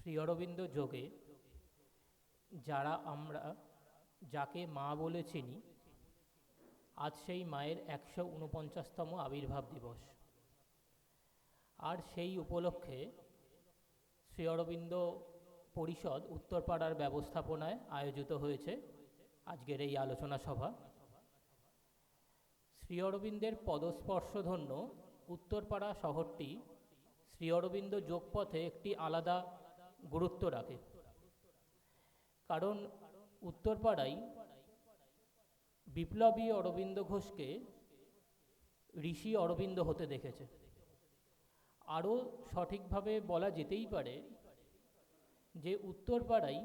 শ্রী অরবিন্দ যোগে যাকে মা বলে চিনি, আজ সেই মায়ের 149তম আবির্ভাব দিবস। আর সেই উপলক্ষে শ্রী অরবিন্দ পরিষদ উত্তরপাড়ার ব্যবস্থাপনায় আয়োজিত হয়েছে আজকের এই আলোচনা সভা। শ্রী অরবিন্দের পদস্পর্শধন্য উত্তরপাড়া শহরটি শ্রী অরবিন্দ যোগপথে একটি আলাদা গুরুত্ব রাখে, কারণ উত্তরপাড়াই বিপ্লবী অরবিন্দ ঘোষকে ঋষি অরবিন্দ হতে দেখেছে। আরও সঠিকভাবে বলা যেতেই পারে যে উত্তরপাড়াই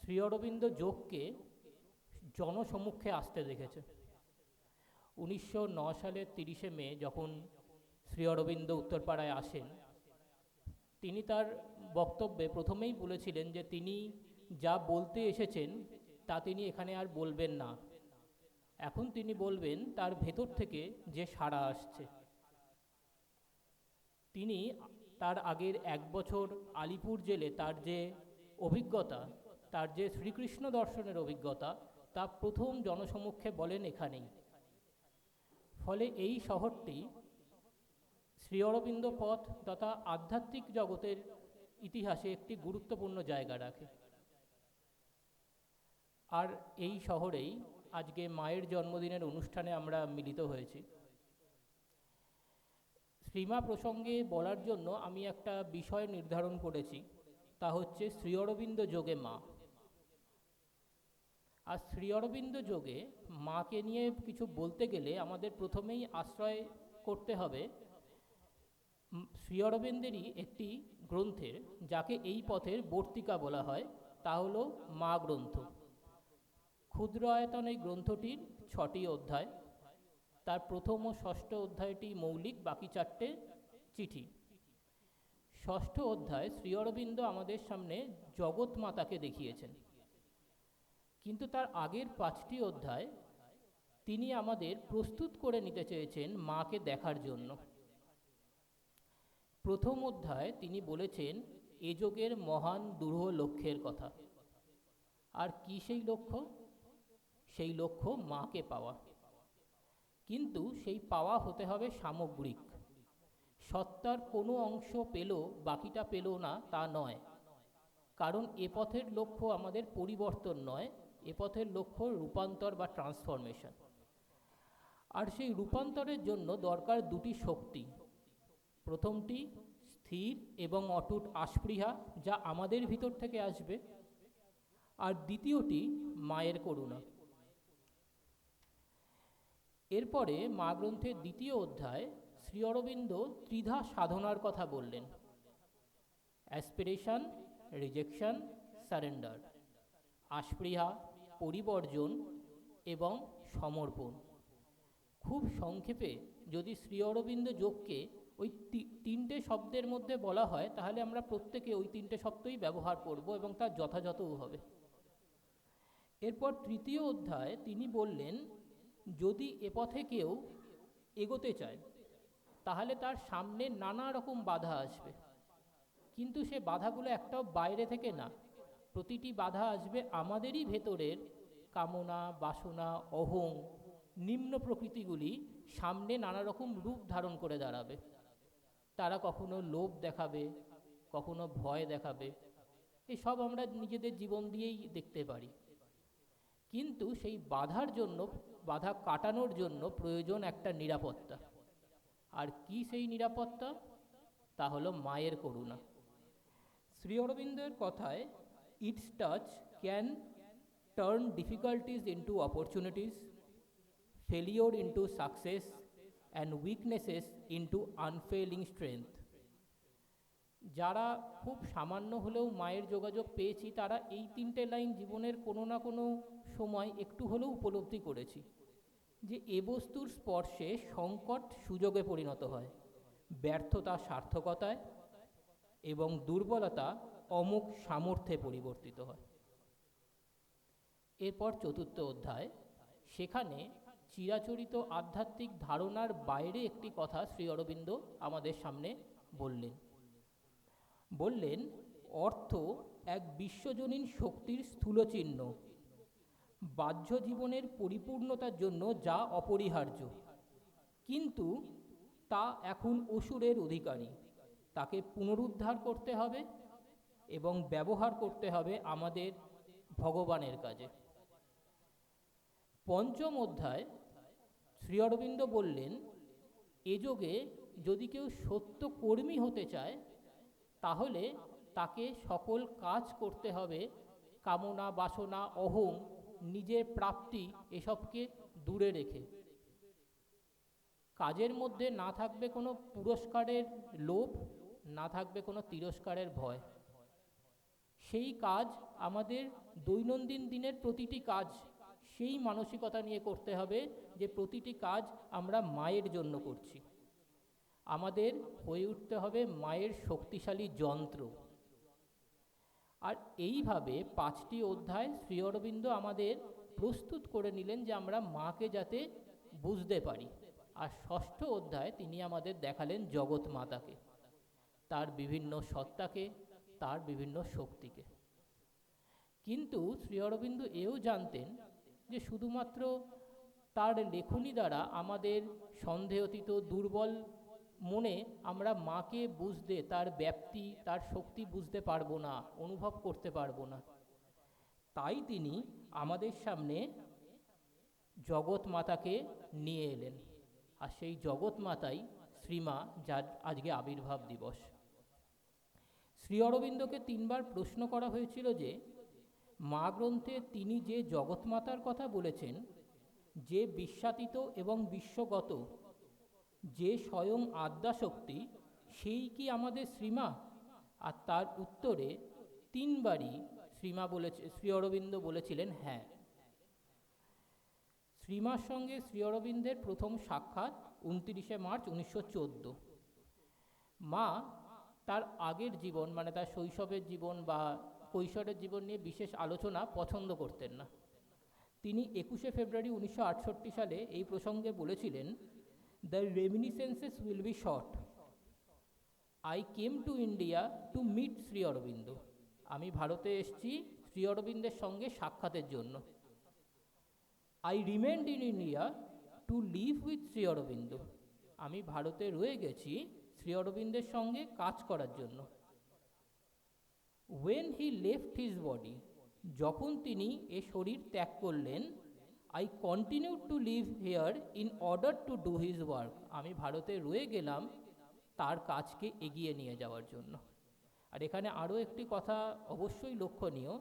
শ্রী অরবিন্দ যোগকে জনসমক্ষে আসতে দেখেছে। 1909 সালের 30শে মে যখন শ্রী অরবিন্দ উত্তরপাড়ায় আসেন, তিনি তার বক্তব্যে প্রথমেই বলেছিলেন যে তিনি যা বলতে এসেছেন তা তিনি এখানে আর বলবেন না। এখন তিনি বলবেন তার ভেতর থেকে যে সাড়া আসছে। তিনি তার আগের 1 বছর আলিপুর জেলে তার যে অভিজ্ঞতা, তার যে শ্রীকৃষ্ণ দর্শনের অভিজ্ঞতা, তা প্রথম জনসমক্ষে বলেন এখানেই। ফলে এই শহরটি শ্রী অরবিন্দ পথ তথা আধ্যাত্মিক জগতের ইতিহাসে একটি গুরুত্বপূর্ণ জায়গা রাখে। আর এই শহরেই আজকে মায়ের জন্মদিনের অনুষ্ঠানে আমরা মিলিত হয়েছি। শ্রীমা প্রসঙ্গে বলার জন্য আমি একটা বিষয় নির্ধারণ করেছি, তা হচ্ছে শ্রী অরবিন্দ যোগে মা। আর শ্রী অরবিন্দ যোগে মাকে নিয়ে কিছু বলতে গেলে আমাদের প্রথমেই আশ্রয় করতে হবে শ্রী অরবিন্দেরই একটি গ্রন্থের, যাকে এই পথের বর্তিকা বলা হয়, তা হলো মা গ্রন্থ। ক্ষুদ্র আয়তন এই গ্রন্থটির 6টি অধ্যায়। তার প্রথম ও ষষ্ঠ অধ্যায়টি মৌলিক, বাকি 4টে চিঠি। ষষ্ঠ অধ্যায় শ্রী অরবিন্দ আমাদের সামনে জগৎ মাতাকে দেখিয়েছেন, কিন্তু তার আগের 5টি অধ্যায় তিনি আমাদের প্রস্তুত করে নিতে চেয়েছেন মাকে দেখার জন্য। প্রথম অধ্যায় তিনি বলেছেন এ যুগের মহান দুরূহ লক্ষ্যের কথা। আর কি সেই লক্ষ্য? সেই লক্ষ্য মাকে পাওয়া। কিন্তু সেই পাওয়া হতে হবে সামগ্রিক। সত্তার কোনো অংশ পেল, বাকিটা পেল না, তা নয়। কারণ এ পথের লক্ষ্য আমাদের পরিবর্তন নয়, এ পথের লক্ষ্য রূপান্তর বা ট্রান্সফরমেশন। আর সেই রূপান্তরের জন্য দরকার 2টি শক্তি। প্রথমটি স্থির এবং অটুট আস্পৃহা, যা আমাদের ভিতর থেকে আসবে। আর দ্বিতীয়টি মায়ের করুণা। এরপরে মা গ্রন্থের 2য় অধ্যায় শ্রী অরবিন্দ ত্রিধা সাধনার কথা বললেন: অ্যাসপিরেশন, রিজেকশন, সারেন্ডার। আস্পৃহা, পরিবর্জন এবং সমর্পণ। খুব সংক্ষেপে যদি শ্রী অরবিন্দ যোগকে ওই 3টে শব্দের মধ্যে বলা হয়, তাহলে আমরা প্রত্যেকে ওই 3টে শব্দই ব্যবহার করব এবং তা যথাযথও হবে। এরপর 3য় অধ্যায় তিনি বললেন, যদি এ পথে কেউ এগোতে চায় তাহলে তার সামনে নানা রকম বাধা আসবে, কিন্তু সে বাধাগুলো একটাও বাইরে থেকে না। প্রতিটি বাধা আসবে আমাদেরই ভেতরের কামনা, বাসনা, অহং, নিম্ন প্রকৃতিগুলি সামনে নানা রকম রূপ ধারণ করে দাঁড়াবে। তারা কখনো লোভ দেখাবে, কখনো ভয় দেখাবে। এসব আমরা নিজেদের জীবন দিয়েই দেখতে পারি। কিন্তু সেই বাধা কাটানোর জন্য প্রয়োজন একটা নিরাপত্তা। আর কি সেই নিরাপত্তা? তা হলো মায়ের করুণা। শ্রী অরবিন্দের কথায়, its touch can turn difficulties into opportunities, failure into success, and weaknesses into unfailing strength. যারা খুব সামান্য হলেও মায়ের যোগাযোগ পেয়েছি, তারা এই 3টে লাইন জীবনের কোনো না কোনো সময় একটু হলেও উপলব্ধি করেছি, যে এ বস্তুর স্পর্শে সংকট সুযোগে পরিণত হয়, ব্যর্থতা সার্থকতায় এবং দুর্বলতা অমুক সামর্থ্যে পরিবর্তিত হয়। এরপর 4র্থ অধ্যায়, সেখানে চিরাচরিত আধ্যাত্মিক ধারণার বাইরে একটি কথা শ্রী অরবিন্দ আমাদের সামনে বললেন। অর্থ এক বিশ্বজনীন শক্তির স্থূল চিহ্ন, বাহ্য জীবনের পরিপূর্ণতার জন্য যা অপরিহার্য, কিন্তু তা এখন অসুরের অধিকারী। তাকে পুনরুদ্ধার করতে হবে এবং ব্যবহার করতে হবে আমাদের ভগবানের কাজে। পঞ্চম অধ্যায় শ্রী অরবিন্দ বললেন, এ যুগে যদি কেউ সত্য কর্মী হতে চায় তাহলে তাকে সকল কাজ করতে হবে কামনা, বাসনা, অহং, নিজের প্রাপ্তি এসবকে দূরে রেখে। কাজের মধ্যে না থাকবে কোনো পুরস্কারের লোভ, না থাকবে কোনো তিরস্কারের ভয়। সেই কাজ আমাদের দৈনন্দিন দিনের প্রতিটি কাজ সেই মানসিকতা নিয়ে করতে হবে যে প্রতিটি কাজ আমরা মায়ের জন্য করছি। আমাদের হয়ে উঠতে হবে মায়ের শক্তিশালী যন্ত্র। আর এইভাবে 5টি অধ্যায় শ্রী অরবিন্দ আমাদের প্রস্তুত করে নিলেন যে আমরা মাকে যাতে বুঝতে পারি। আর 6ষ্ঠ অধ্যায় তিনি আমাদের দেখালেন জগৎ মাতাকে, তার বিভিন্ন সত্তাকে, তার বিভিন্ন শক্তিকে। কিন্তু শ্রী অরবিন্দ এও জানতেন যে শুধুমাত্র তার লেখনী দ্বারা আমাদের সন্দেহতীত দুর্বল মনে আমরা মাকে বুঝতে, তার ব্যাপ্তি, তার শক্তি বুঝতে পারবো না, অনুভব করতে পারবো না। তাই তিনি আমাদের সামনে জগৎ মাতাকে নিয়ে এলেন। আর সেই জগৎ মাতাই শ্রীমা, যার আজকে আবির্ভাব দিবস। শ্রী অরবিন্দকে 3বার প্রশ্ন করা হয়েছিল যে মা গ্রন্থে তিনি যে জগৎমাতার কথা বলেছেন, যে বিশ্বাতীত এবং বিশ্বগত, যে স্বয়ং আদ্যাশক্তি, সেই কি আমাদের শ্রীমা? আর তার উত্তরে 3বারই শ্রী অরবিন্দ বলেছিলেন হ্যাঁ। শ্রীমার সঙ্গে শ্রী অরবিন্দের প্রথম সাক্ষাৎ 29শে মার্চ 1914। মা তার আগের জীবন, মানে তার শৈশবের জীবন বা কৈশোরের জীবন নিয়ে বিশেষ আলোচনা পছন্দ করতেন না। তিনি 21শে ফেব্রুয়ারি 1968 সালে এই প্রসঙ্গে বলেছিলেন, the reminiscences will be short. I came to India to meet Shri Aurobindo. আমি ভারতে এসেছি শ্রী অরবিন্দের সঙ্গে সাক্ষাতের জন্য। I remained in India to live with Shri Aurobindo. আমি ভারতে রয়ে গেছি শ্রী অরবিন্দের সঙ্গে কাজ করার জন্য। When he left his body, যখন তিনি এ শরীর ত্যাগ করলেন, I continue to live here in order to do his work. আমি ভারতে রয়ে গেলাম তার কাজকে এগিয়ে নিয়ে যাওয়ার জন্য। আর এখানে আরও একটি কথা অবশ্যই লক্ষণীয়,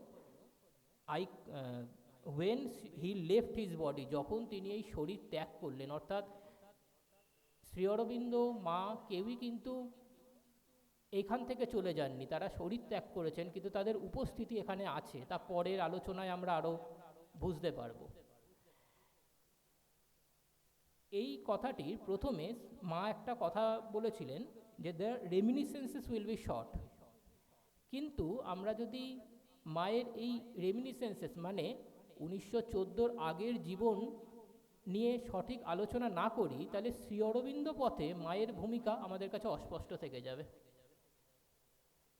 when he left his body, যখন তিনি এই শরীর ত্যাগ করলেন, অর্থাৎ শ্রী অরবিন্দ, মা কেউই কিন্তু এখান থেকে চলে যাননি, তারা শরীর ত্যাগ করেছেন, কিন্তু তাদের উপস্থিতি এখানে আছে। তা পরের আলোচনায় আমরা আরও বুঝতে পারব। এই কথাটির প্রথমে মা একটা কথা বলেছিলেন যে the reminiscences will be short. কিন্তু আমরা যদি মায়ের এই রেমিনিসেন্সেস মানে 1914 আগের জীবন নিয়ে সঠিক আলোচনা না করি, তাহলে শ্রী অরবিন্দ পথে মায়ের ভূমিকা আমাদের কাছে অস্পষ্ট থেকে যাবে।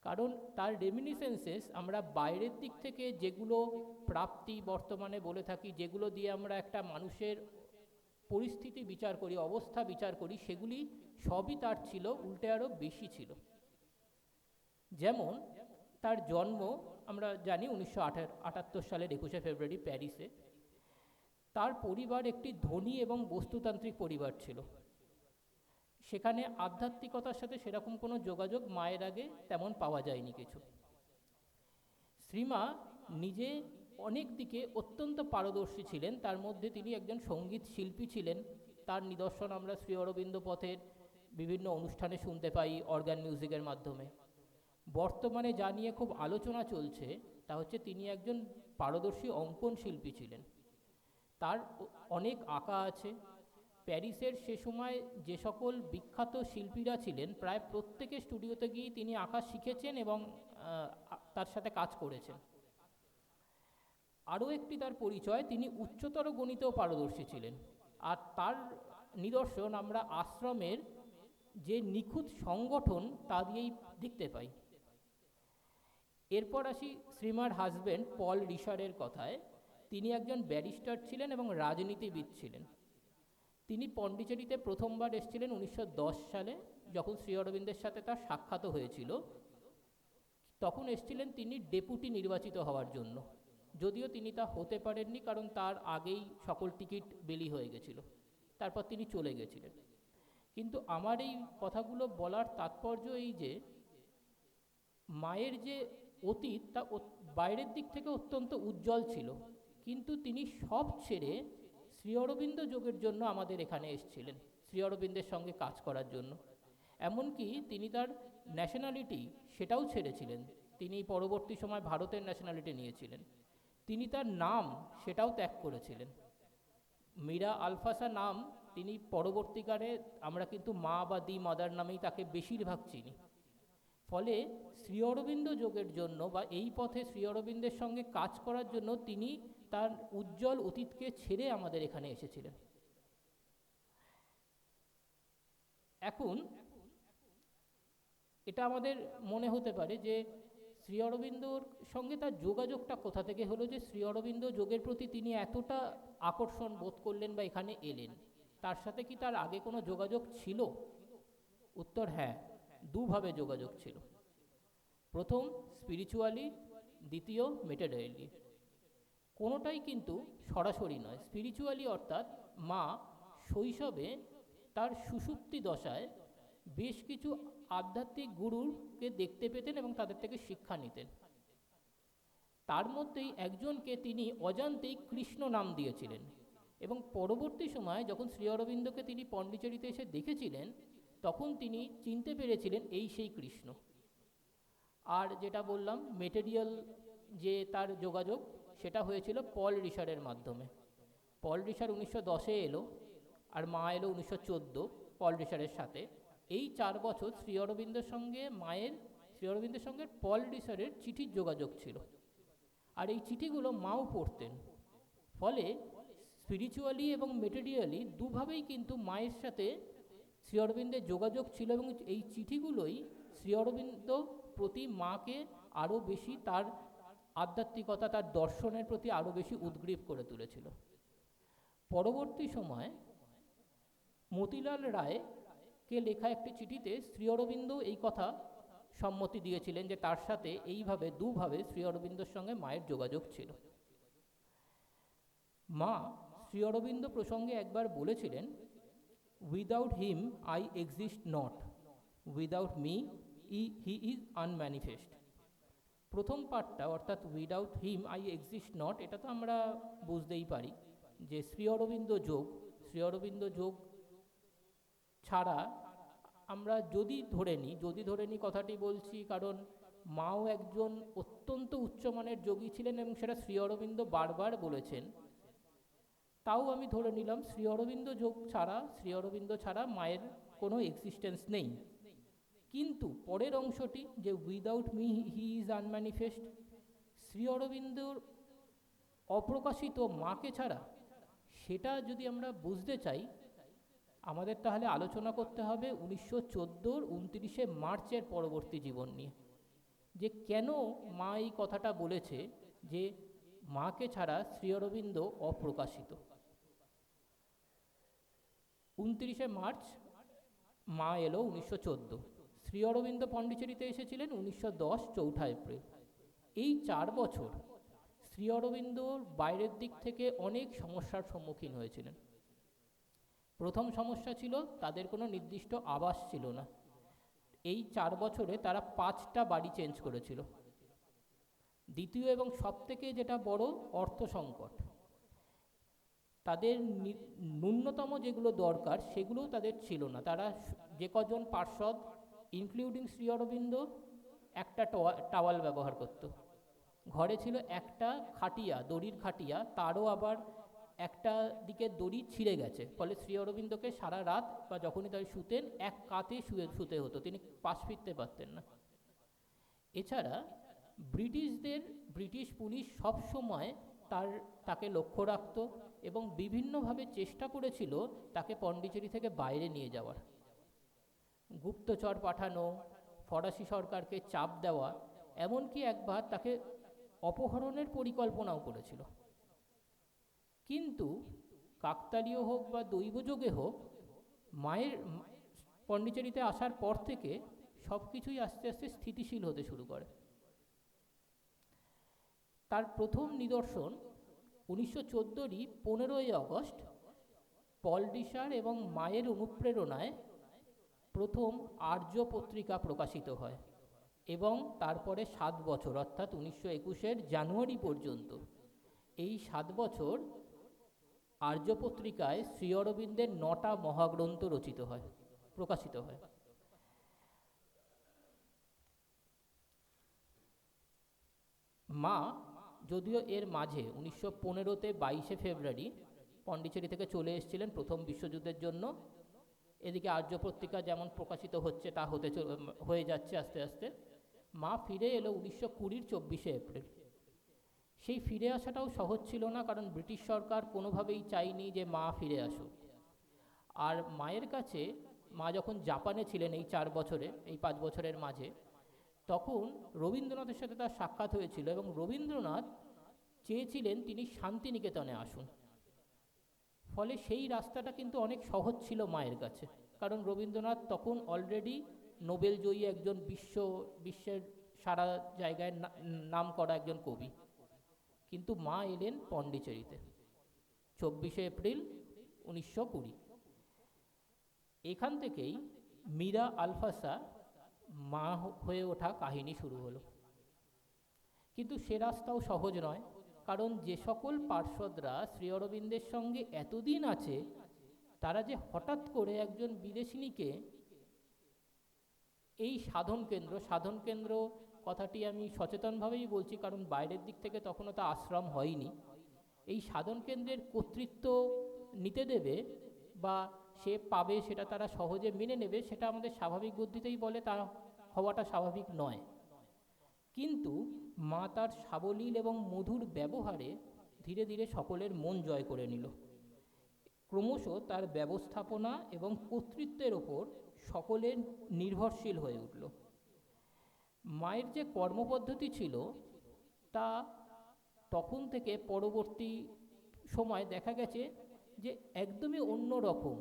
কারণ তার রেমিনিসেন্সেস আমরা বাইরের দিক থেকে যেগুলো প্রাপ্তি বর্তমানে বলে থাকি, যেগুলো দিয়ে আমরা একটা মানুষের পরিস্থিতি বিচার করি, অবস্থা বিচার করি, সেগুলি সবই তার ছিল, উল্টে আরও বেশি ছিল। যেমন তার জন্ম আমরা জানি 1978 সালের 21শে ফেব্রুয়ারি প্যারিসে। তার পরিবার একটি ধনী এবং বস্তুতান্ত্রিক পরিবার ছিল। সেখানে আধ্যাত্মিকতার সাথে সেরকম কোনো যোগাযোগ মায়ের আগে তেমন পাওয়া যায়নি কিছু। শ্রীমা নিজে অনেক দিকে অত্যন্ত পারদর্শী ছিলেন, তার মধ্যে তিনি একজন সঙ্গীত শিল্পী ছিলেন। তার নিদর্শন আমরা শ্রী অরবিন্দ পথের বিভিন্ন অনুষ্ঠানে শুনতে পাই, অর্গান মিউজিকের মাধ্যমে। বর্তমানে যা নিয়ে খুব আলোচনা চলছে তা হচ্ছে তিনি একজন পারদর্শী অঙ্কন শিল্পী ছিলেন। তার অনেক আঁকা আছে। প্যারিসের সে সময় যে সকল বিখ্যাত শিল্পীরা ছিলেন প্রায় প্রত্যেকের স্টুডিওতে গিয়ে তিনি আঁকা শিখেছেন এবং তার সাথে কাজ করেছেন। আরও একটি তার পরিচয়, তিনি উচ্চতর গণিতেও পারদর্শী ছিলেন। আর তার নিদর্শন আমরা আশ্রমের যে নিখুঁত সংগঠন তা দিয়েই দেখতে পাই। এরপর আসি শ্রীমার হাজবেন্ড পল রিশারের কথায়। তিনি একজন ব্যারিস্টার ছিলেন এবং রাজনীতিবিদ ছিলেন। তিনি পন্ডিচেরিতে প্রথমবার এসেছিলেন 1910 সালে, যখন শ্রী অরবিন্দের সাথে তার সাক্ষাৎ হয়েছিল। তখন এসেছিলেন তিনি ডেপুটি নির্বাচিত হওয়ার জন্য, যদিও তিনি তা হতে পারেননি, কারণ তার আগেই সকল টিকিট বেলি হয়ে গেছিল। তারপর তিনি চলে গেছিলেন। কিন্তু আমার এই কথাগুলো বলার তাৎপর্য এই যে, মায়ের যে অতীত তা বাইরের দিক থেকে অত্যন্ত উজ্জ্বল ছিল, কিন্তু তিনি সব ছেড়ে শ্রী অরবিন্দ যোগের জন্য আমাদের এখানে এসেছিলেন, শ্রী অরবিন্দের সঙ্গে কাজ করার জন্য। এমনকি তিনি তার ন্যাশনালিটি সেটাও ছেড়েছিলেন। তিনি পরবর্তী সময় ভারতের ন্যাশনালিটি নিয়েছিলেন। তিনি তার নাম সেটাও ত্যাগ করেছিলেন। মীরা আলফাসা নাম তিনি পরবর্তীকালে আমরা কিন্তু মা বা দি মাদার নামেই তাকে বেশিরভাগ চিনি। ফলে শ্রী অরবিন্দ যোগের জন্য বা এই পথে শ্রী অরবিন্দের সঙ্গে কাজ করার জন্য তিনি তার উজ্জ্বল অতীতকে ছেড়ে আমাদের এখানে এসেছিলেন। এখন এটা আমাদের মনে হতে পারে যে শ্রী অরবিন্দর সঙ্গে তার যোগাযোগটা কোথা থেকে হলো, যে শ্রী অরবিন্দ যোগের প্রতি তিনি এতটা আকর্ষণ বোধ করলেন বা এখানে এলেন। তার সাথে কি তার আগে কোনো যোগাযোগ ছিল? উত্তর হ্যাঁ, দুভাবে যোগাযোগ ছিল। প্রথম স্পিরিচুয়ালি, দ্বিতীয় মেটেরিয়ালি। কোনোটাই কিন্তু সরাসরি নয়। স্পিরিচুয়ালি অর্থাৎ মা শৈশবে তার সুষুপ্তি দশায় বেশ কিছু আধ্যাত্মিক গুরুকে দেখতে পেতেন এবং তাদের থেকে শিক্ষা নিতেন। তার মধ্যেই একজনকে তিনি অজান্তেই কৃষ্ণ নাম দিয়েছিলেন, এবং পরবর্তী সময়ে যখন শ্রী অরবিন্দকে তিনি পন্ডিচেরিতে এসে দেখেছিলেন, তখন তিনি চিনতে পেরেছিলেন এই সেই কৃষ্ণ। আর যেটা বললাম মেটেরিয়াল যে তার যোগাযোগ, সেটা হয়েছিল পল রিশারের মাধ্যমে। পল রিশার 1910-এ এলো, আর মা এলো 1914 পল রিশারের সাথে। এই 4 বছর শ্রী অরবিন্দের সঙ্গে মায়ের, শ্রী অরবিন্দের সঙ্গে পল রিশারের চিঠির যোগাযোগ ছিল, আর এই চিঠিগুলো মাও পড়তেন। ফলে স্পিরিচুয়ালি এবং মেটেরিয়ালি দুভাবেই কিন্তু মায়ের সাথে শ্রী অরবিন্দের যোগাযোগ ছিল, এবং এই চিঠিগুলোই শ্রী অরবিন্দ প্রতি মাকে আরও বেশি তার আধ্যাত্মিকতা, তার দর্শনের প্রতি আরও বেশি উদ্গ্রীব করে তুলেছিল। পরবর্তী সময় মতিলাল রায়কে লেখা একটি চিঠিতে শ্রী অরবিন্দ এই কথা সম্মতি দিয়েছিলেন যে তার সাথে এইভাবে দুভাবে শ্রী অরবিন্দর সঙ্গে মায়ের যোগাযোগ ছিল। মা শ্রী অরবিন্দ প্রসঙ্গে একবার বলেছিলেন, without him I exist not, without me he is unmanifest. প্রথম পার্টটা অর্থাৎ without him I exist not, এটা তো আমরা বুঝতেই পারি যে শ্রী অরবিন্দ যোগ, শ্রী অরবিন্দ যোগ ছাড়া আমরা যদি ধরে নিই কথাটি বলছি কারণ মাও একজন অত্যন্ত উচ্চমানের যোগী ছিলেন, এবং সেটা শ্রী অরবিন্দ বারবার বলেছেন। তাও আমি ধরে নিলাম শ্রী অরবিন্দ যোগ ছাড়া, শ্রী অরবিন্দ ছাড়া মায়ের কোনো এক্সিস্টেন্স নেই। কিন্তু পরের অংশটি যে without me he is unmanifest, Shri অরবিন্দর অপ্রকাশিত মাকে ছাড়া, সেটা যদি আমরা বুঝতে চাই আমাদের তাহলে আলোচনা করতে হবে 1914 29 মার্চের পরবর্তী জীবন নিয়ে, যে কেন মা এই কথাটা বলেছে যে মাকে ছাড়া শ্রী অরবিন্দ অপ্রকাশিত। 29 মার্চ মা এলো 1914, শ্রী অরবিন্দ পন্ডিচেরিতে এসেছিলেন 1910 4 এপ্রিল। এই 4 বছর শ্রী অরবিন্দ বাইরের দিক থেকে অনেক সমস্যার সম্মুখীন হয়েছিলেন। প্রথম সমস্যা ছিল তাদের কোনো নির্দিষ্ট আবাস ছিল না। এই 4 বছরে তারা 5টা বাড়ি চেঞ্জ করেছিল। দ্বিতীয় এবং সবথেকে যেটা বড়, অর্থ সংকট। তাদের ন্যূনতম যেগুলো দরকার সেগুলোও তাদের ছিল না। তারা যে কজন পার্ষদ ইনক্লুডিং শ্রী অরবিন্দ একটা টাওয়াল ব্যবহার করত। ঘরে ছিল একটা খাটিয়া, দড়ির খাটিয়া, তারও আবার একটা দিকের দড়ি ছিঁড়ে গেছে, ফলে শ্রী অরবিন্দকে সারা রাত বা যখনই তাই শুতেন এক কাতে শুতে হতো, তিনি পাশ ফিরতে পারতেন না। এছাড়া ব্রিটিশ পুলিশ সব সময় তাকে লক্ষ্য রাখত এবং বিভিন্নভাবে চেষ্টা করেছিল তাকে পন্ডিচেরি থেকে বাইরে নিয়ে যাওয়ার। গুপ্তচর পাঠানো, ফরাসি সরকারকে চাপ দেওয়া, এমনকি একবার তাকে অপহরণের পরিকল্পনাও করেছিল। কিন্তু কাকতালীয় হোক বা দৈবযোগে হোক, মায়ের পণ্ডিচেরিতে আসার পর থেকে সব কিছুই আস্তে আস্তে স্থিতিশীল হতে শুরু করে। তার প্রথম নিদর্শন 1914-ই 15ই আগস্ট পলডিসার এবং মায়ের অনুপ্রেরণায় প্রথম আর্য পত্রিকা প্রকাশিত হয়, এবং তারপরে 7 বছর অর্থাৎ 1921-এর জানুয়ারি পর্যন্ত এই 7 বছর আর্য পত্রিকায় শ্রী অরবিন্দের 9টা মহাগ্রন্থ রচিত হয়, প্রকাশিত হয়। মা যদিও এর মাঝে 1915-তে 22শে ফেব্রুয়ারি পণ্ডিচেরি থেকে চলে এসেছিলেন প্রথম বিশ্বযুদ্ধের জন্য। এদিকে আর্য পত্রিকা যেমন প্রকাশিত হচ্ছে তা হয়ে যাচ্ছে আস্তে আস্তে। মা ফিরে এলো 1920-র 24শে এপ্রিল। সেই ফিরে আসাটাও সহজ ছিল না, কারণ ব্রিটিশ সরকার কোনোভাবেই চায়নি যে মা ফিরে আসুক। আর মায়ের কাছে, মা যখন জাপানে ছিলেন এই 4 বছরে, এই 5 বছরের মাঝে, তখন রবীন্দ্রনাথের সাথে তার সাক্ষাৎ হয়েছিল, এবং রবীন্দ্রনাথ চেয়েছিলেন তিনি শান্তিনিকেতনে আসুন। ফলে সেই রাস্তাটা কিন্তু অনেক সহজ ছিল মায়ের কাছে, কারণ রবীন্দ্রনাথ তখন অলরেডি নোবেল জয়ী একজন বিশ্বের সারা জায়গায় নাম করা একজন কবি। কিন্তু মা এলেন পণ্ডিচেরিতে 24শে এপ্রিল 1920। এখান থেকেই মীরা আলফাসা মা হয়ে ওঠা কাহিনী শুরু হলো। কিন্তু সে রাস্তাও সহজ নয়, কারণ যে সকল পার্ষদরা শ্রী অরবিন্দের সঙ্গে এতদিন আছে, তারা যে হঠাৎ করে একজন বিদেশিনীকে এই সাধন কেন্দ্র কথাটি আমি সচেতনভাবেই বলছি, কারণ বাইরের দিক থেকে তখনও তা আশ্রম হয়নি, এই সাধন কেন্দ্রের কর্তৃত্ব নিতে দেবে বা সে পাবে সেটা তারা সহজে মেনে নেবে, সেটা আমাদের স্বাভাবিক বুদ্ধিতেই বলে তা হওয়াটা স্বাভাবিক নয়। কিন্তু মা তার সাবলীল এবং মধুর ব্যবহারে ধীরে ধীরে সকলের মন জয় করে নিল। ক্রমশ তার ব্যবস্থাপনা এবং কর্তৃত্বের ওপর সকলের নির্ভরশীল হয়ে উঠল। মায়ের যে কর্মপদ্ধতি ছিল তা তখন থেকে পরবর্তী সময় দেখা গেছে যে একদমই অন্য রকম।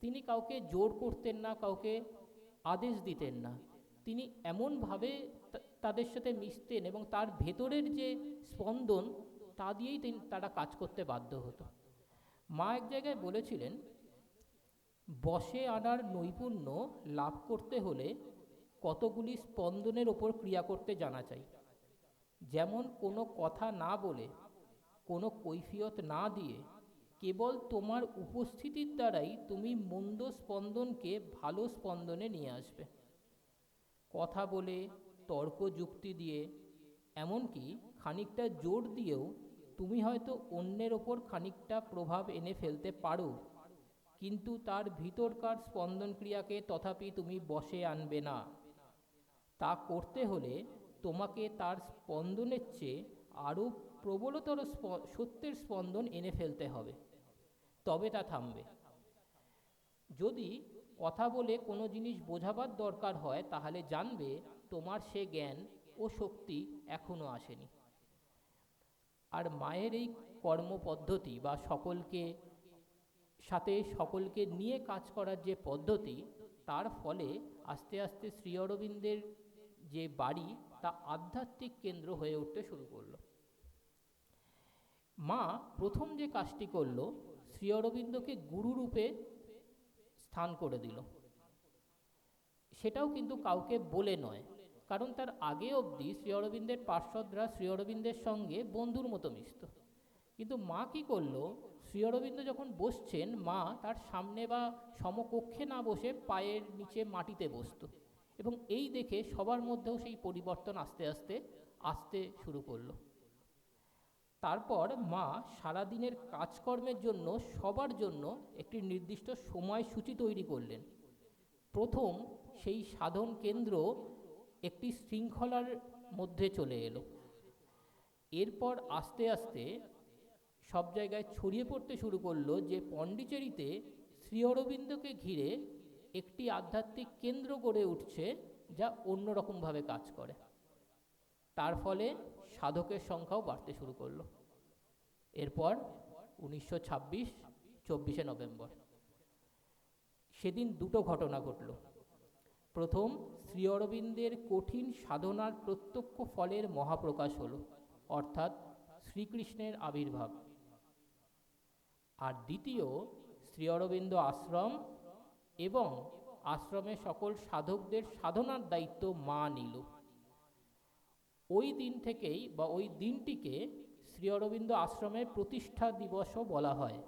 তিনি কাউকে জোর করতেন না, কাউকে আদেশ দিতেন না, তিনি এমনভাবে তাদের সাথে মিশতেন এবং তার ভেতরের যে স্পন্দন তা দিয়েই তারা কাজ করতে বাধ্য হতো। মা এক জায়গায় বলেছিলেন, বশে আনার নৈপুণ্য লাভ করতে হলে কতগুলি স্পন্দনের ওপর ক্রিয়া করতে জানা চাই। যেমন কোনো কথা না বলে, কোনো কৈফিয়ত না দিয়ে, কেবল তোমার উপস্থিতির দ্বারাই তুমি মন্দ স্পন্দনকে ভালো স্পন্দনে নিয়ে আসবে। কথা বলে, তর্ক যুক্তি দিয়ে, এমনকি খানিকটা জোর দিয়েও তুমি হয়তো অন্যের ওপর খানিকটা প্রভাব এনে ফেলতে পারো, কিন্তু তার ভিতরকার স্পন্দন ক্রিয়াকে তথাপি তুমি বশে আনবে না। তা করতে হলে তোমাকে তার স্পন্দনের চেয়ে আরও প্রবলতর সত্যের স্পন্দন এনে ফেলতে হবে, তবে তা থামবে। যদি কথা বলে কোনো জিনিস বোঝাবার দরকার হয়, তাহলে জানবে তোমার সে জ্ঞান ও শক্তি এখনও আসেনি। আর মায়ের এই কর্মপদ্ধতি বা সকলকে নিয়ে কাজ করার যে পদ্ধতি, তার ফলে আস্তে আস্তে শ্রী অরবিন্দের যে বাড়ি তা আধ্যাত্মিক কেন্দ্র হয়ে উঠতে শুরু করলো। মা প্রথম যে কাজটি করলো, শ্রী অরবিন্দকে গুরুরূপে স্থান করে দিল। সেটাও কিন্তু কাউকে বলে নয়, কারণ তার আগে অবধি শ্রী অরবিন্দের পার্ষদরা শ্রী অরবিন্দের সঙ্গে বন্ধুর মতো মিশত। কিন্তু মা কি করলো, শ্রী অরবিন্দ যখন বসছেন, মা তার সামনে বা সমকক্ষে না বসে পায়ের নিচে মাটিতে বসত, এবং এই দেখে সবার মধ্যেও সেই পরিবর্তন আস্তে আস্তে আসতে শুরু করলো। তারপর মা সারাদিনের কাজকর্মের জন্য সবার জন্য একটি নির্দিষ্ট সময়সূচি তৈরি করলেন। প্রথম সেই সাধন কেন্দ্র একটি শৃঙ্খলার মধ্যে চলে এলো। এরপর আস্তে আস্তে সব জায়গায় ছড়িয়ে পড়তে শুরু করলো যে পণ্ডিচেরিতে শ্রী অরবিন্দকে ঘিরে একটি আধ্যাত্মিক কেন্দ্র গড়ে উঠছে, যা অন্যরকমভাবে কাজ করে। তার ফলে সাধকের সংখ্যাও বাড়তে শুরু করলো। এরপর 1926 24শে নভেম্বর, সেদিন দুটো ঘটনা ঘটল। প্রথম, শ্রী অরবিন্দের কঠিন সাধনার প্রত্যক্ষ ফলের মহাপ্রকাশ হলো, অর্থাৎ শ্রীকৃষ্ণের আবির্ভাব। আর দ্বিতীয়, শ্রী অরবিন্দ আশ্রম এবং আশ্রমের সকল সাধকদের সাধনার দায়িত্ব মা নিল। ওই দিন থেকেই বা ওই দিনটিকে শ্রী অরবিন্দ আশ্রমের প্রতিষ্ঠা দিবসও বলা হয়।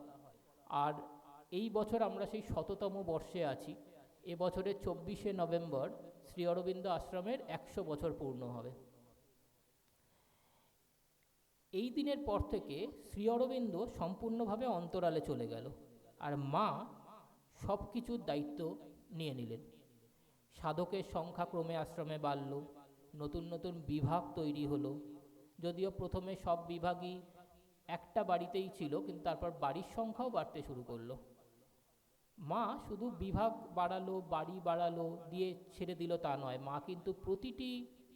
আর এই বছর আমরা সেই 100তম বর্ষে আছি। এবছরের 24শে নভেম্বর শ্রী অরবিন্দ আশ্রমের 100 বছর পূর্ণ হবে। এই দিনের পর থেকে শ্রী অরবিন্দ সম্পূর্ণভাবে অন্তরালে চলে গেল, আর মা সব কিছুর দায়িত্ব নিয়ে নিলেন। সাধকের সংখ্যা ক্রমে আশ্রমে বাড়ল, নতুন নতুন বিভাগ তৈরি হলো। যদিও প্রথমে সব বিভাগই একটা বাড়িতেই ছিল, কিন্তু তারপর বাড়ির সংখ্যাও বাড়তে শুরু করলো। মা শুধু বিভাগ বাড়ালো, বাড়ি বাড়ালো দিয়ে ছেড়ে দিল তা নয়, মা কিন্তু প্রতিটি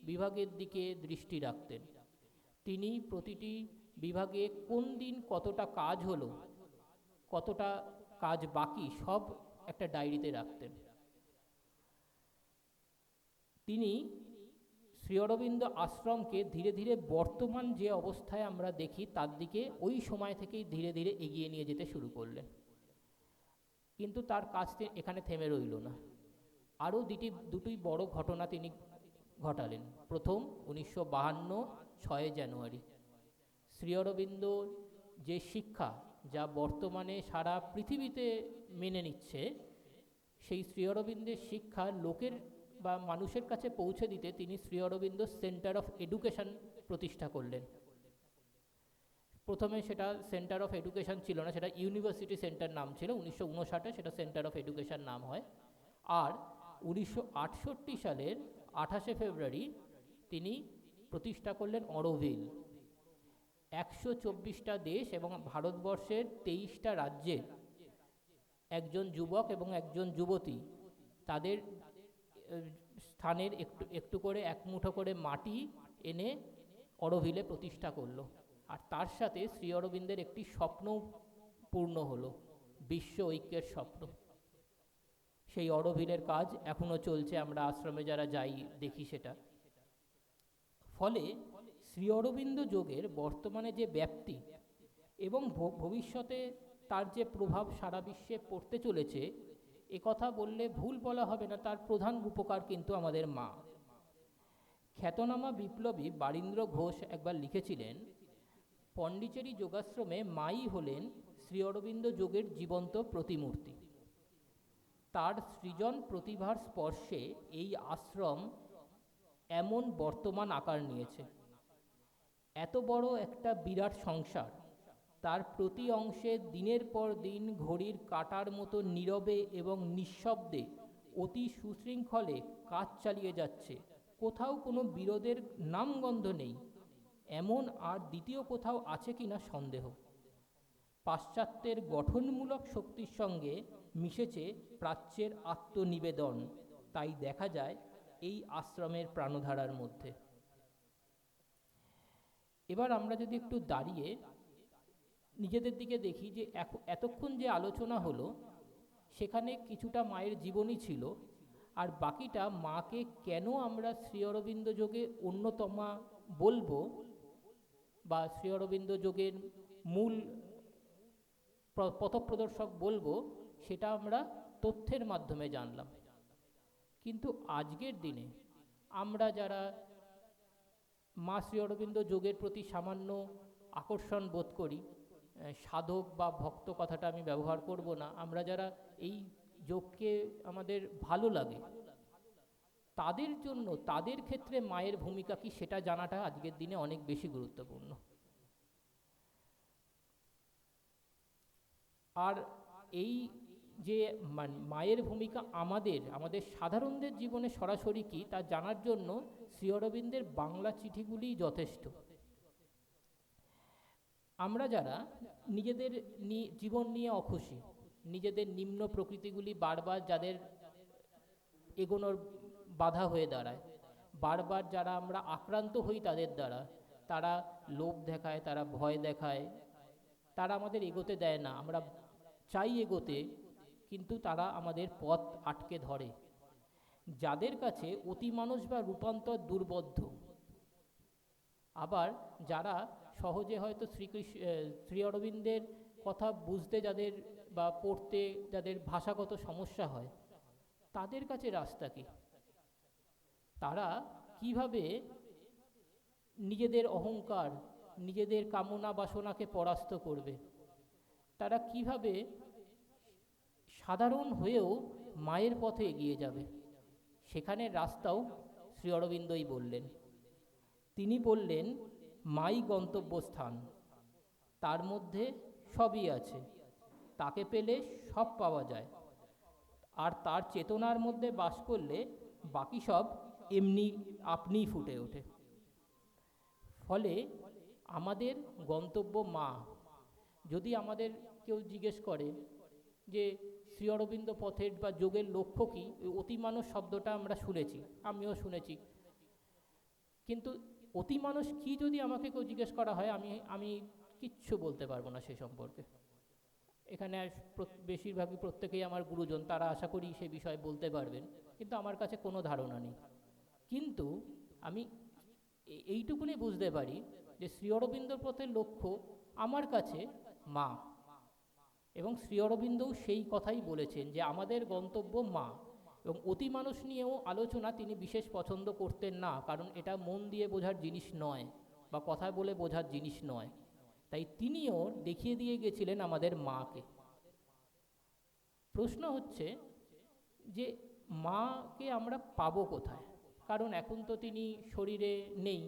বিভাগের দিকে দৃষ্টি রাখতেন। তিনি প্রতিটি বিভাগে কোন দিন কতটা কাজ হলো, কতটা কাজ বাকি, সব একটা ডায়েরিতে রাখতেন। তিনি শ্রী অরবিন্দ আশ্রমকে ধীরে ধীরে বর্তমান যে অবস্থায় আমরা দেখি তার দিকে ওই সময় থেকেই ধীরে ধীরে এগিয়ে নিয়ে যেতে শুরু করলেন। কিন্তু তার কাজ এখানে থেমে রইল না, আরও দুটি বড় ঘটনা তিনি ঘটালেন। প্রথম, 1952 6 জানুয়ারি, শ্রী অরবিন্দ যে শিক্ষা যা বর্তমানে সারা পৃথিবীতে মেনে নিচ্ছে, সেই শ্রী অরবিন্দের শিক্ষা লোকের বা মানুষের কাছে পৌঁছে দিতে তিনি Shri Aurobindo centre of education প্রতিষ্ঠা করলেন। প্রথমে সেটা সেন্টার অফ এডুকেশন ছিল না, সেটা ইউনিভার্সিটি সেন্টার নাম ছিল। 1959 সেটা সেন্টার অফ এডুকেশন নাম হয়। আর 1968 সালের 28শে ফেব্রুয়ারি তিনি প্রতিষ্ঠা করলেন অরোভিল। 124টা দেশ এবং ভারতবর্ষের 23টা রাজ্যের একজন যুবক এবং একজন যুবতী তাদের স্থানের একটু একটু করে এক মুঠো করে মাটি এনে অরোভিলে প্রতিষ্ঠা করলো। আর তার সাথে শ্রী অরবিন্দের একটি স্বপ্ন পূর্ণ হলো, বিশ্ব ঐক্যের স্বপ্ন। সেই অরোভিলের কাজ এখনও চলছে, আমরা আশ্রমে যারা যাই দেখি সেটা। ফলে শ্রী অরবিন্দ যোগের বর্তমানে যে ব্যাপ্তি এবং ভবিষ্যতে তার যে প্রভাব সারা বিশ্বে পড়তে চলেছে, এ কথা বললে ভুল বলা হবে না। তার প্রধান উপকার কিন্তু আমাদের মা। খ্যাতনামা বিপ্লবী বারীন্দ্র ঘোষ একবার লিখেছিলেন, পণ্ডিচেরি যোগাশ্রমে মাই হলেন শ্রী অরবিন্দ যোগের জীবন্ত প্রতিমূর্তি। তার সৃজন প্রতিভার স্পর্শে এই আশ্রম এমন বর্তমান আকার নিয়েছে। এত বড় একটা বিরাট সংসার, তার প্রতি অংশে দিনের পর দিন ঘড়ির কাঁটার মতো নীরবে এবং নিঃশব্দে অতি সুশৃঙ্খলে কাজ চালিয়ে যাচ্ছে। কোথাও কোনো বিরোধের নামগন্ধ নেই, এমন আর দ্বিতীয় কোথাও আছে কিনা সন্দেহ। পাশ্চাত্যের গঠনমূলক শক্তির সঙ্গে মিশেছে প্রাচ্যের আত্মনিবেদন, তাই দেখা যায় এই আশ্রমের প্রাণধারার মধ্যে। এবার আমরা যদি একটু দাঁড়িয়ে নিজেদের দিকে দেখি যে এতক্ষণ যে আলোচনা হলো সেখানে কিছুটা মায়ের জীবনী ছিল, আর বাকিটা মাকে কেন আমরা শ্রী অরবিন্দ যোগে অন্যতমা বলবো বা শ্রী অরবিন্দ যোগের মূল পথপ্রদর্শক বলবো, সেটা আমরা তথ্যের মাধ্যমে জানলাম। কিন্তু আজকের দিনে আমরা যারা মা শ্রী অরবিন্দ যোগের প্রতি সামান্য আকর্ষণ বোধ করি, সাধক বা ভক্ত কথাটা আমি ব্যবহার করব না, আমরা যারা এই যোগকে আমাদের ভালো লাগে, তাদের জন্য তাদের ক্ষেত্রে মায়ের ভূমিকা কি সেটা জানাটা আজকের দিনে অনেক বেশি গুরুত্বপূর্ণ। আর এই যে মায়ের ভূমিকা আমাদের সাধারণদের জীবনে সরাসরি কি তা জানার জন্য শ্রী অরবিন্দের বাংলা চিঠিগুলি যথেষ্ট। আমরা যারা নিজেদের জীবন নিয়ে অখুশি, নিজেদের নিম্ন প্রকৃতিগুলি বারবার যাদের এগোনোর বাধা হয়ে দাঁড়ায়, বারবার যারা আমরা আক্রান্ত হই তাদের দ্বারা, তারা লোভ দেখায়, তারা ভয় দেখায়, তারা আমাদের এগোতে দেয় না। আমরা চাই এগোতে, কিন্তু তারা আমাদের পথ আটকে ধরে। যাদের কাছে অতিমানস বা রূপান্তর দুর্বোধ্য, আবার যারা সহজে হয়তো শ্রী অরবিন্দের কথা বুঝতে যাদের বা পড়তে যাদের ভাষাগত সমস্যা হয়, তাদের কাছে রাস্তা কি? তারা কিভাবে নিজেদের অহংকার, নিজেদের কামনা বাসনাকে পরাস্ত করবে? তারা কিভাবে সাধারণ হয়েও মায়ের পথে এগিয়ে যাবে? সেখানে রাস্তাও শ্রী অরবিন্দই বললেন। তিনি বললেন, মাই গন্তব্যস্থান, তার মধ্যে সবই আছে, তাকে পেলে সব পাওয়া যায়, আর তার চেতনার মধ্যে বাস করলে বাকি সব এমনি আপনিই ফুটে ওঠে। ফলে আমাদের গন্তব্য মা। যদি আমাদের কেউ জিজ্ঞেস করে যে শ্রী অরবিন্দ পথের বা যোগের লক্ষ্য কী, অতিমানস শব্দটা আমরা শুনেছি, আমিও শুনেছি, কিন্তু অতিমানস কী যদি আমাকে কেউ জিজ্ঞেস করা হয়, আমি কিচ্ছু বলতে পারবো না সে সম্পর্কে। এখানে বেশিরভাগই প্রত্যেকেই আমার গুরুজন, তারা আশা করি সে বিষয়ে বলতে পারবেন, কিন্তু আমার কাছে কোনো ধারণা নেই। কিন্তু আমি এইটুকুনি বুঝতে পারি যে শ্রী অরবিন্দর পথের লক্ষ্য আমার কাছে মা, এবং শ্রী অরবিন্দও সেই কথাই বলেছেন যে আমাদের গন্তব্য মা। এবং অতিমানস নিয়েও আলোচনা তিনি বিশেষ পছন্দ করতেন না, কারণ এটা মন দিয়ে বোঝার জিনিস নয় বা কথা বলে বোঝার জিনিস নয়। তাই তিনিও দেখিয়ে দিয়ে গেছিলেন আমাদের মাকে। প্রশ্ন হচ্ছে যে মাকে আমরা পাবো কোথায়? কারণ এখন তো তিনি শরীরে নেই,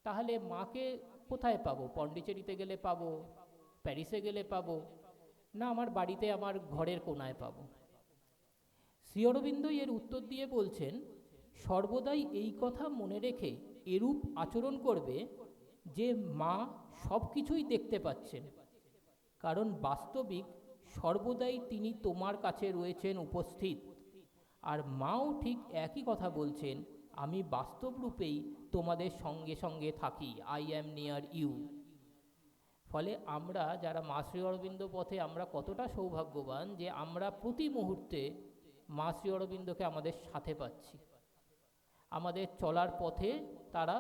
তাহলে মাকে কোথায় পাবো? পন্ডিচেরিতে গেলে পাবো, প্যারিসে গেলে পাবো, না আমার বাড়িতে আমার ঘরের কোনায় পাবো? শ্রী অরবিন্দই এর উত্তর দিয়ে বলছেন, সর্বদাই এই কথা মনে রেখে এরূপ আচরণ করবে যে মা সব কিছুই দেখতে পাচ্ছেন, কারণ বাস্তবিক সর্বদাই তিনি তোমার কাছে রয়েছেন উপস্থিত। আর মাও ঠিক একই কথা বলছেন, আমি বাস্তব রূপেই তোমাদের সঙ্গে সঙ্গে থাকি, আই অ্যাম নিয়ার ইউ। ফলে আমরা যারা মা শ্রী অরবিন্দ পথে, আমরা কতটা সৌভাগ্যবান যে আমরা প্রতি মুহূর্তে মা শ্রী অরবিন্দকে আমাদের সাথে পাচ্ছি। আমাদের চলার পথে তারা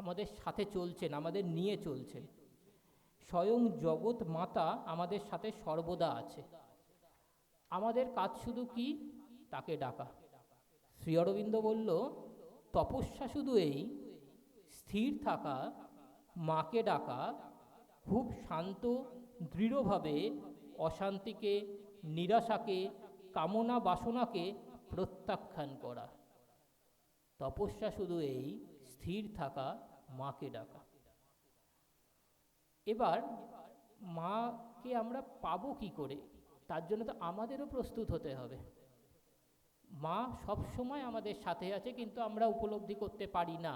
আমাদের সাথে চলছেন, আমাদের নিয়ে চলছেন। স্বয়ং জগৎ মাতা আমাদের সাথে সর্বদা আছে। আমাদের কাজ শুধু কি? তাকে ডাকা। শ্রী অরবিন্দ বলল, তপস্যা শুধু এই স্থির থাকা, মাকে ডাকা, খুব শান্ত দৃঢ়ভাবে অশান্তিকে, নিরাশাকে, কামনা বাসনাকে প্রত্যাখ্যান করা। তপস্যা শুধু এই স্থির থাকা, মাকে ডাকা। এবার মাকে আমরা পাবো কি করে? তার জন্য তো আমাদেরও প্রস্তুত হতে হবে। মা সব সময় আমাদের সাথে আছে, কিন্তু আমরা উপলব্ধি করতে পারি না।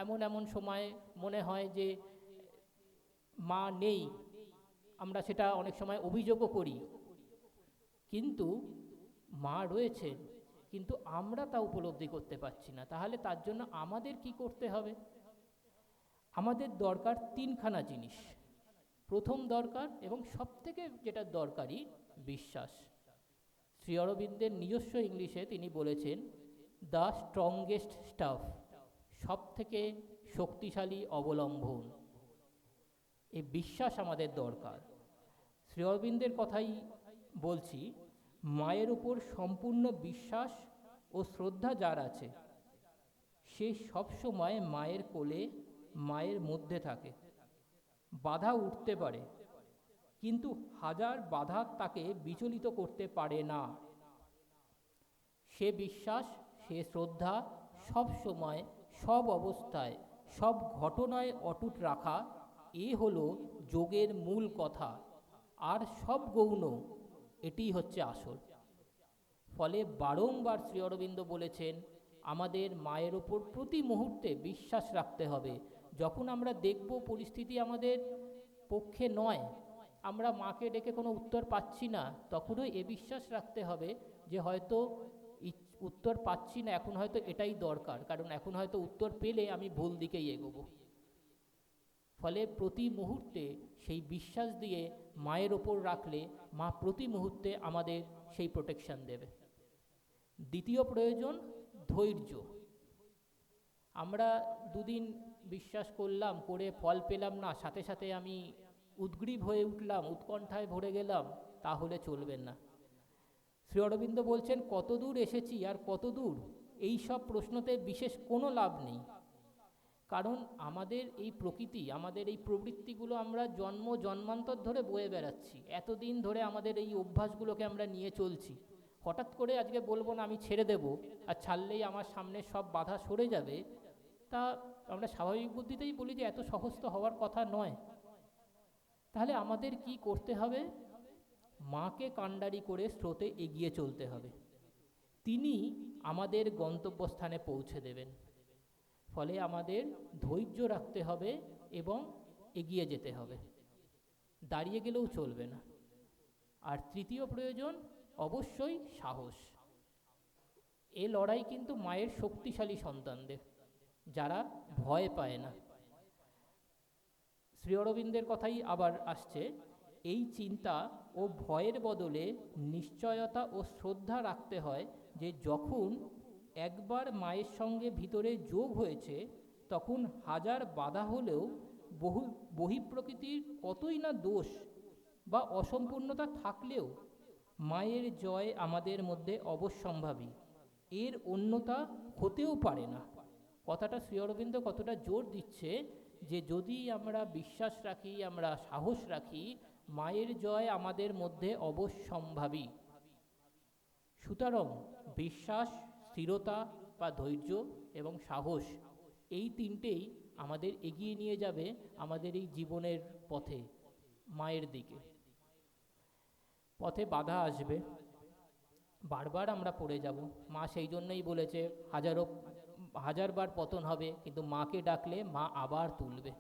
এমন এমন সময় মনে হয় যে মা নেই, আমরা সেটা অনেক সময় অভিযোগও করি, কিন্তু মা রয়েছেন, কিন্তু আমরা তা উপলব্ধি করতে পারছি না। তাহলে তার জন্য আমাদের কি করতে হবে? আমাদের দরকার তিনখানা জিনিস। প্রথম দরকার এবং সবথেকে যেটা দরকারি, বিশ্বাস। শ্রী অরবিন্দের নিজস্ব ইংলিশে তিনি বলেছেন, দ্য স্ট্রংগেস্ট স্টাফ, সব থেকে শক্তিশালী অবলম্বন। এই বিশ্বাস আমাদের দরকার। শ্রী অরবিন্দের কথাই বলছি, মায়ের উপর সম্পূর্ণ বিশ্বাস ও শ্রদ্ধা যার আছে, সে সবসময় মায়ের কোলে, মায়ের মধ্যে থাকে। বাধা উঠতে পারে, কিন্তু হাজার বাধা তাকে বিচলিত করতে পারে না। সে বিশ্বাস, সে শ্রদ্ধা সব সময়, সব অবস্থায়, সব ঘটনায় অটুট রাখা, এ হলো যোগের মূল কথা। আর সব গৌণ, এটিই হচ্ছে আসল। ফলে বারংবার শ্রী অরবিন্দ বলেছেন, আমাদের মায়ের ওপর প্রতি মুহূর্তে বিশ্বাস রাখতে হবে। যখন আমরা দেখব পরিস্থিতি আমাদের পক্ষে নয়, আমরা মাকে ডেকে কোনো উত্তর পাচ্ছি না, তখনও এ বিশ্বাস রাখতে হবে যে হয়তো উত্তর পাচ্ছি না, এখন হয়তো এটাই দরকার, কারণ এখন হয়তো উত্তর পেলে আমি ভুল দিকেই এগোবো। ফলে প্রতি মুহূর্তে সেই বিশ্বাস দিয়ে মায়ের ওপর রাখলে মা প্রতি মুহূর্তে আমাদের সেই প্রোটেকশন দেবে। দ্বিতীয় প্রয়োজন ধৈর্য। আমরা দুদিন বিশ্বাস করলাম, করে ফল পেলাম না, সাথে সাথে আমি উদ্গ্রীব হয়ে উঠলাম, উৎকণ্ঠায় ভরে গেলাম, তাহলে চলবে না। শ্রী অরবিন্দ বলছেন কত দূর এসেছি আর কত দূর, এই সব প্রশ্নতে বিশেষ কোনো লাভ নেই। কারণ আমাদের এই প্রকৃতি, আমাদের এই প্রবৃত্তিগুলো আমরা জন্মান্তর ধরে বয়ে বেড়াচ্ছি, এতদিন ধরে আমাদের এই অভ্যাসগুলোকে আমরা নিয়ে চলছি। হঠাৎ করে আজকে বলবো না আমি ছেড়ে দেব, আর ছাড়লেই আমার সামনে সব বাধা সরে যাবে, তা আমরা স্বাভাবিক বুদ্ধিতেই বলি যে এত সহজ তো হওয়ার কথা নয়। তাহলে আমাদের কি করতে হবে? মাকে কাণ্ডারি করে স্রোতে এগিয়ে চলতে হবে। তিনি আমাদের গন্তব্যস্থানে পৌঁছে দেবেন। ফলে আমাদের ধৈর্য রাখতে হবে এবং এগিয়ে যেতে হবে, দাঁড়িয়ে গেলেও চলবে না। আর তৃতীয় প্রয়োজন অবশ্যই সাহস। এ লড়াই কিন্তু মায়ের শক্তিশালী সন্তানদের, যারা ভয় পায় না। শ্রী অরবিন্দের কথাই আবার আসছে, এই চিন্তা ও ভয়ের বদলে নিশ্চয়তা ও শ্রদ্ধা রাখতে হয় যে যখন একবার মায়ের সঙ্গে ভিতরে যোগ হয়েছে, তখন হাজার বাধা হলেও বহিঃপ্রকৃতির কতই না দোষ বা অসম্পূর্ণতা থাকলেও মায়ের জয় আমাদের মধ্যে অবশ্যম্ভাবী, এর অন্যতা হতেও পারে না। কথাটা শ্রী অরবিন্দ কতটা জোর দিচ্ছে যে যদি আমরা বিশ্বাস রাখি, আমরা সাহস রাখি, মায়ের জয় আমাদের মধ্যে অবশ্যম্ভাবী। সুতরাং বিশ্বাস, স্থিরতা বা ধৈর্য এবং সাহস, এই তিনটেই আমাদের এগিয়ে নিয়ে যাবে আমাদের এই জীবনের পথে, মায়ের দিকে। পথে বাধা আসবে, বারবার আমরা পড়ে যাব। মা সেই জন্যই বলেছে হাজারবার পতন হবে, কিন্তু মাকে ডাকলে মা আবার তুলবে।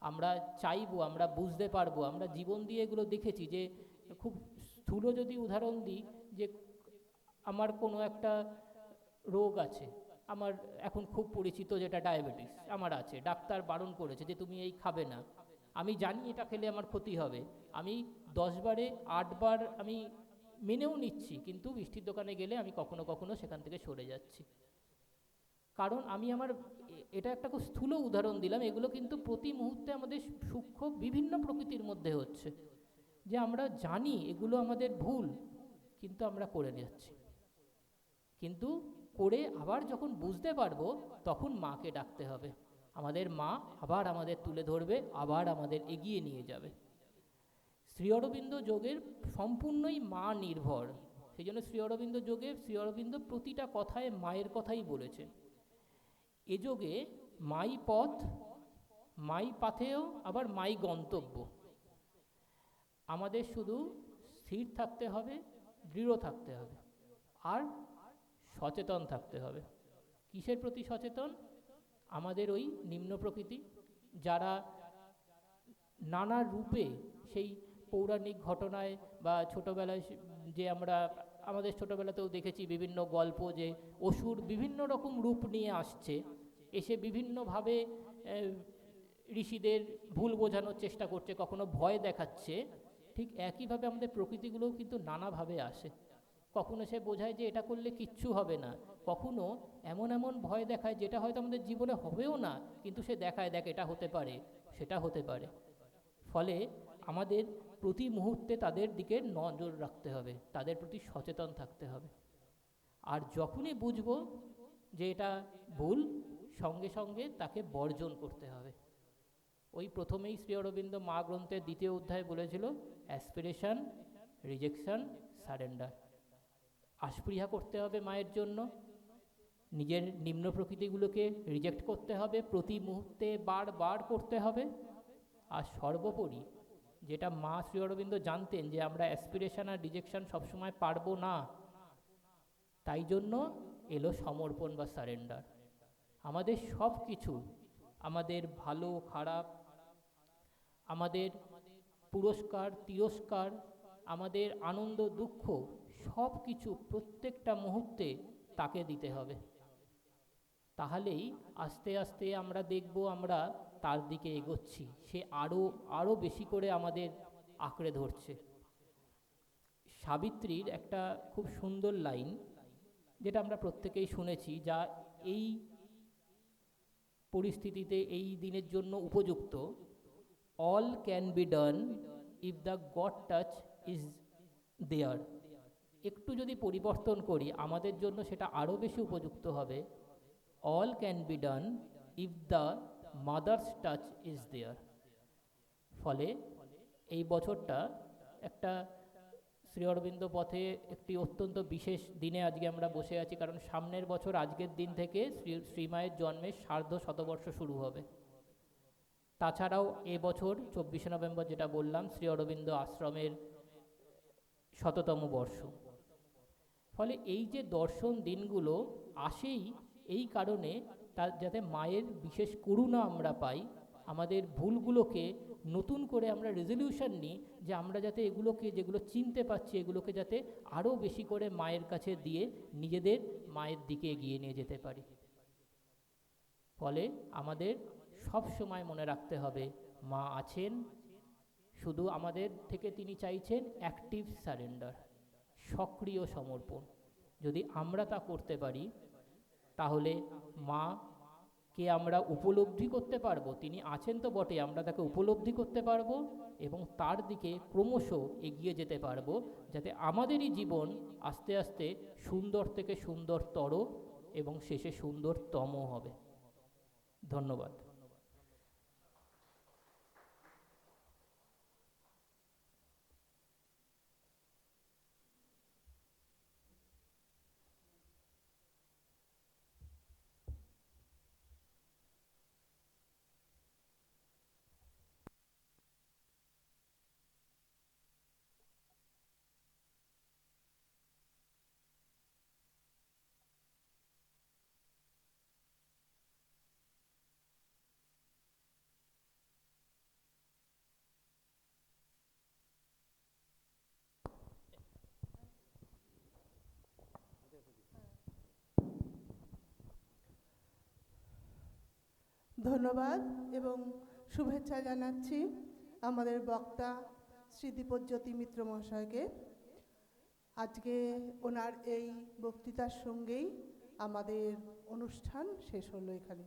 আমরা চাইবো, আমরা বুঝতে পারবো, আমরা জীবন দিয়ে এগুলো দেখেছি। যে খুব স্থূল যদি উদাহরণ দিই, যে আমার কোনো একটা রোগ আছে, আমার এখন খুব পরিচিত যেটা ডায়াবেটিস আমার আছে, ডাক্তার বারণ করেছে যে তুমি এই খাবে না, আমি জানি এটা খেলে আমার ক্ষতি হবে, আমি 10 বারে 8 বার আমি মেনেও নিচ্ছি, কিন্তু মিষ্টির দোকানে গেলে আমি কখনো কখনো সেখান থেকে সরে যাচ্ছি। কারণ আমি এটা একটা খুব স্থূল উদাহরণ দিলাম, এগুলো কিন্তু প্রতি মুহূর্তে আমাদের সূক্ষ্ম বিভিন্ন প্রকৃতির মধ্যে হচ্ছে, যে আমরা জানি এগুলো আমাদের ভুল, কিন্তু আমরা করে যাচ্ছি। কিন্তু করে আবার যখন বুঝতে পারবো, তখন মাকে ডাকতে হবে, আমাদের মা আবার আমাদের তুলে ধরবে, আবার আমাদের এগিয়ে নিয়ে যাবে। শ্রী অরবিন্দ যোগের সম্পূর্ণই মা নির্ভর। সেই জন্য শ্রী অরবিন্দ যোগে শ্রী অরবিন্দ প্রতিটা কথায় মায়ের কথাই বলেছেন। এ যোগে মাই পথ, মাই পাথেয়, আবার মাই গন্তব্য। আমাদের শুধু স্থির থাকতে হবে, দৃঢ় থাকতে হবে, আর সচেতন থাকতে হবে। কিসের প্রতি সচেতন? আমাদের ওই নিম্ন প্রকৃতি, যারা নানা রূপে, সেই পৌরাণিক ঘটনায় বা ছোটোবেলায় যে আমাদের ছোটোবেলাতেও দেখেছি বিভিন্ন গল্প, যে অসুর বিভিন্ন রকম রূপ নিয়ে আসছে, এসে বিভিন্নভাবে ঋষিদের ভুল বোঝানোর চেষ্টা করছে, কখনো ভয় দেখাচ্ছে। ঠিক একইভাবে আমাদের প্রকৃতিগুলোও কিন্তু নানাভাবে আসে। কখনো সে বোঝায় যে এটা করলে কিচ্ছু হবে না, কখনো এমন এমন ভয় দেখায় যেটা হয়তো আমাদের জীবনে হবেও না, কিন্তু সে দেখায়, দেখ এটা হতে পারে, সেটা হতে পারে। ফলে আমাদের প্রতি মুহূর্তে তাদের দিকে নজর রাখতে হবে, তাদের প্রতি সচেতন থাকতে হবে। আর যখনই বুঝবো যে এটা ভুল, সঙ্গে সঙ্গে তাকে বর্জন করতে হবে। ওই প্রথমেই শ্রী অরবিন্দ মা গ্রন্থের 2য় অধ্যায় বলেছিল, অ্যাসপিরেশন, রিজেকশন, সারেন্ডার। আস্পৃহা করতে হবে মায়ের জন্য, নিজের নিম্ন প্রকৃতিগুলোকে রিজেক্ট করতে হবে, প্রতি মুহূর্তে বারবার করতে হবে। আর সর্বোপরি যেটা মা শ্রী অরবিন্দ জানতেন, যে আমরা অ্যাসপিরেশন আর রিজেকশন সবসময় পারবো না, তাই জন্য এলো সমর্পণ বা সারেন্ডার। আমাদের সব কিছু, আমাদের ভালো খারাপ, আমাদের পুরস্কার তিরস্কার, আমাদের আনন্দ দুঃখ, সব কিছু প্রত্যেকটা মুহূর্তে তাকে দিতে হবে। তাহলেই আস্তে আস্তে আমরা দেখব আমরা তার দিকে এগোচ্ছি, সে আরও আরও বেশি করে আমাদের আঁকড়ে ধরছে। সাবিত্রীর একটা খুব সুন্দর লাইন, যেটা আমরা প্রত্যেকেই শুনেছি, যা এই পরিস্থিতিতে এই দিনের জন্য উপযুক্ত। All can be done if the God touch is there. একটু যদি পরিবর্তন করি আমাদের জন্য সেটা আরও বেশি উপযুক্ত হবে। All can be done if the Mother's touch is there. ফলে এই বছরটা একটা শ্রী অরবিন্দ পথে একটি অত্যন্ত বিশেষ দিনে আজকে আমরা বসে আছি, কারণ সামনের বছর আজকের দিন থেকে শ্রীমায়ের জন্মের সার্ধ শতবর্ষ শুরু হবে। তাছাড়াও এবছর 24শে নভেম্বর, যেটা বললাম, শ্রী অরবিন্দ আশ্রমের 100তম বর্ষ। ফলে এই যে দর্শন দিনগুলো আসেই এই কারণে, তার যাতে মায়ের বিশেষ করুণা আমরা পাই, আমাদের ভুলগুলোকে নতুন করে আমরা রেজলিউশন নিই যে আমরা যাতে এগুলোকে, যেগুলো চিনতে পারছি, এগুলোকে যাতে আরও বেশি করে মায়ের কাছে দিয়ে নিজেদের মায়ের দিকে এগিয়ে নিয়ে যেতে পারি। ফলে আমাদের সব সময় মনে রাখতে হবে মা আছেন, শুধু আমাদের থেকে তিনি চাইছেন অ্যাক্টিভ সারেন্ডার, সক্রিয় সমর্পণ। যদি আমরা তা করতে পারি তাহলে মাকে আমরা উপলব্ধি করতে পারবো, তিনি আছেন তো বটে, আমরা তাকে উপলব্ধি করতে পারবো এবং তার দিকে ক্রমশ এগিয়ে যেতে পারবো, যাতে আমাদেরই জীবন আস্তে আস্তে সুন্দর থেকে সুন্দরতর এবং শেষে সুন্দরতম হবে। ধন্যবাদ। ধন্যবাদ এবং শুভেচ্ছা জানাচ্ছি আমাদের বক্তা শ্রী দীপজ্যোতি মিত্র মহাশয়কে। আজকে ওনার এই বক্তৃতার সঙ্গেই আমাদের অনুষ্ঠান শেষ হলো এখানে।